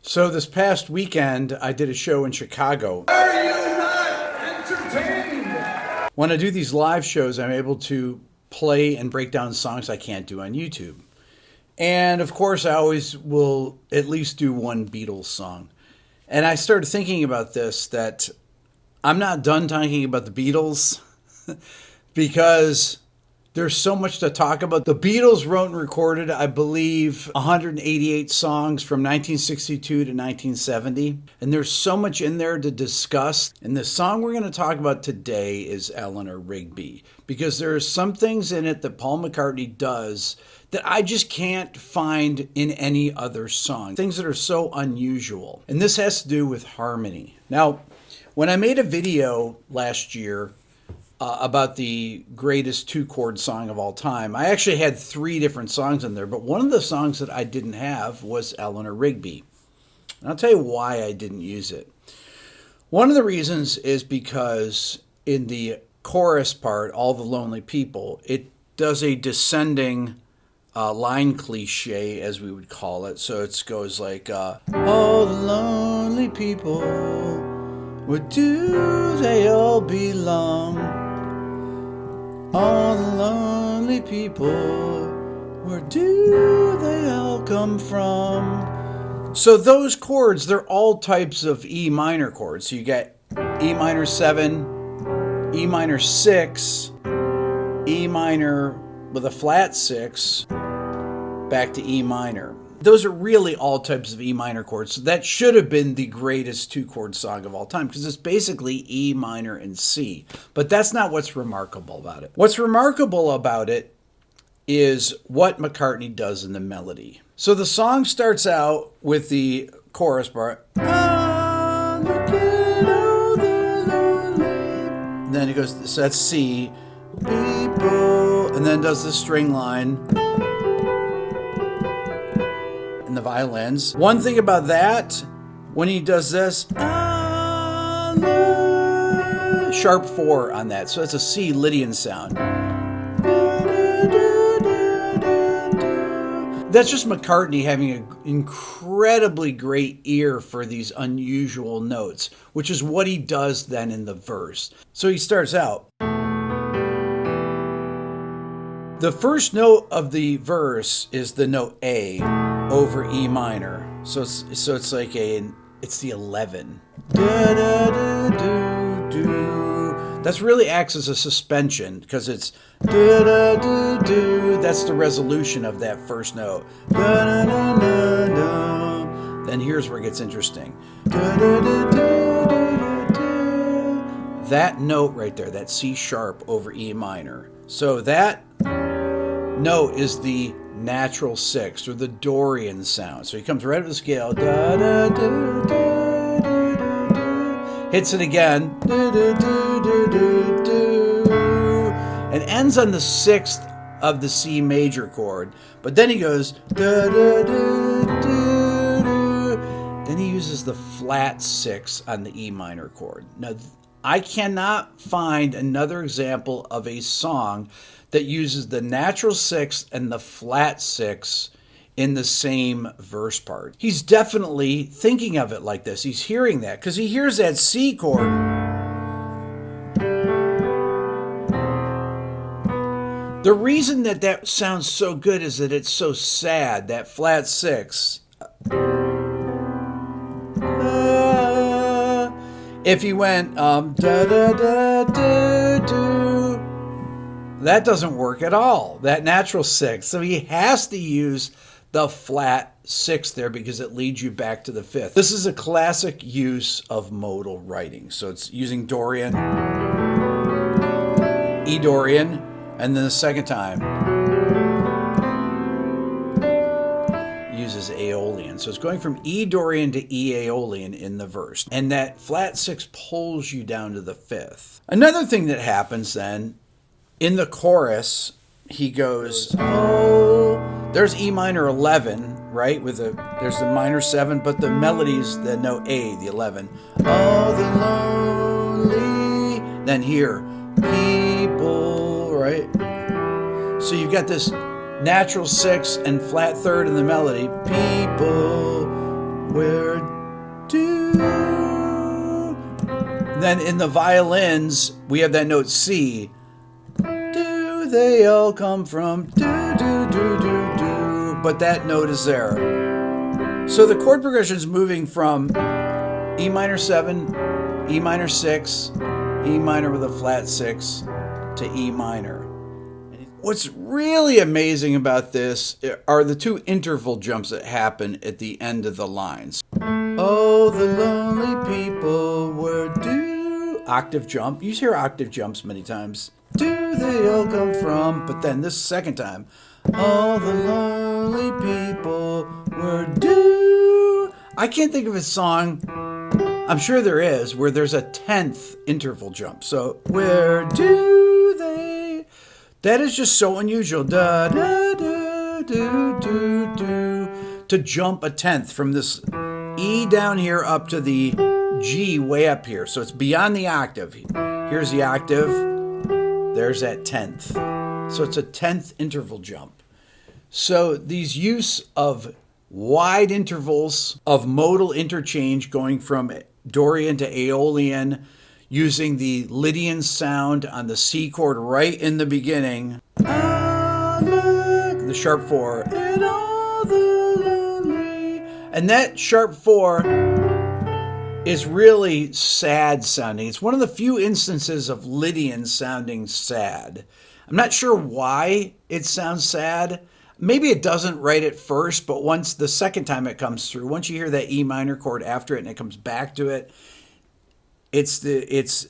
So this past weekend, I did a show in Chicago. Are you not entertained? When I do these live shows, I'm able to play and break down songs I can't do on YouTube. And of course, I always will at least do one Beatles song. And I started thinking about this, that I'm not done talking about the Beatles because there's so much to talk about. The Beatles wrote and recorded, I believe, 188 songs from 1962 to 1970. And there's so much in there to discuss. And the song we're going to talk about today is Eleanor Rigby, because there are some things in it that Paul McCartney does that I just can't find in any other song. Things that are so unusual. And this has to do with harmony. Now, when I made a video last year about the greatest two-chord song of all time, I actually had 3 different songs in there, but one of the songs that I didn't have was Eleanor Rigby. And I'll tell you why I didn't use it. One of the reasons is because in the chorus part, All the Lonely People, it does a descending line cliche, as we would call it. So it goes like, all the lonely people, where do they all belong? All the lonely people, where do they all come from? So those chords, they're all types of E minor chords. So you get E minor 7, E minor 6, E minor with a flat 6, back to E minor. Those are really all types of E minor chords. So that should have been the greatest two-chord song of all time, because it's basically E minor and C. But that's not what's remarkable about it. What's remarkable about it is what McCartney does in the melody. So the song starts out with the chorus part. Ah, look at all the lonely. And then it goes, so that's C. People. And then does the string line. And the violins. One thing about that, when he does this, sharp 4 on that. So it's a C Lydian sound. That's just McCartney having an incredibly great ear for these unusual notes, which is what he does then in the verse. So he starts out. The first note of the verse is the note A over E minor. So it's like it's the 11. Da, da, da, do, do. That's really acts as a suspension, because it's da, da, da, do. That's the resolution of that first note. Da, da, da, da, da. Then here's where it gets interesting. Da, da, da, da, da, da. That note right there, that C sharp over E minor. So that note is the natural 6th, or the Dorian sound. So he comes right up the scale, da, da, da, da, da, da, hits it again, da, da, da, da, da, da, and ends on the 6th of the C major chord. But then he goes, da, da, da, da, da. Then he uses the flat 6 on the E minor chord. Now, I cannot find another example of a song that uses the natural 6th and the flat 6 in the same verse part. He's definitely thinking of it like this. He's hearing that, because he hears that C chord. The reason that sounds so good is that it's so sad, that flat 6. If he went, da da da da do, that doesn't work at all, that natural 6. So he has to use the flat 6 there, because it leads you back to the 5th. This is a classic use of modal writing. So it's using Dorian, E Dorian, and then the second time uses Aeolian. So it's going from E Dorian to E Aeolian in the verse. And that flat 6 pulls you down to the 5th. Another thing that happens then, in the chorus, he goes, oh, there's E minor 11, right? There's the minor 7, but the melody's the note A, the 11. Oh, the lonely. Then here, people, right? So you've got this natural 6 and flat 3rd in the melody. People, Where do... Then in the violins, we have that note C. Do they all come from do, do, do, do, do. But that note is there. So the chord progression is moving from E minor 7, E minor 6, E minor with a flat 6 to E minor. What's really amazing about this are the two interval jumps that happen at the end of the lines. Oh, the lonely people were due. Octave jump. You hear octave jumps many times. Do they all come from? But then this second time. All the lonely people were due. I can't think of a song, I'm sure there is, where there's a 10th interval jump. So, where do they? That is just so unusual. Da, da, da, do, do, do. To jump a 10th from this E down here up to the G way up here. So it's beyond the octave. Here's the octave. There's that 10th. So it's a 10th interval jump. So these use of wide intervals of modal interchange going from Dorian to Aeolian, using the Lydian sound on the C chord right in the beginning. The sharp 4. And all the lonely. And that sharp 4 is really sad sounding. It's one of the few instances of Lydian sounding sad. I'm not sure why it sounds sad. Maybe it doesn't right at first, but once the second time it comes through, once you hear that E minor chord after it and it comes back to it, it's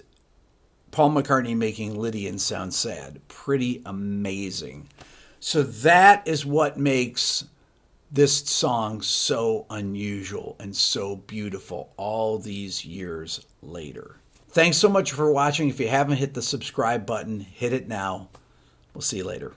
Paul McCartney making Lydian sound sad. Pretty amazing. So that is what makes this song so unusual and so beautiful all these years later. Thanks so much for watching. If you haven't hit the subscribe button, hit it now. We'll see you later.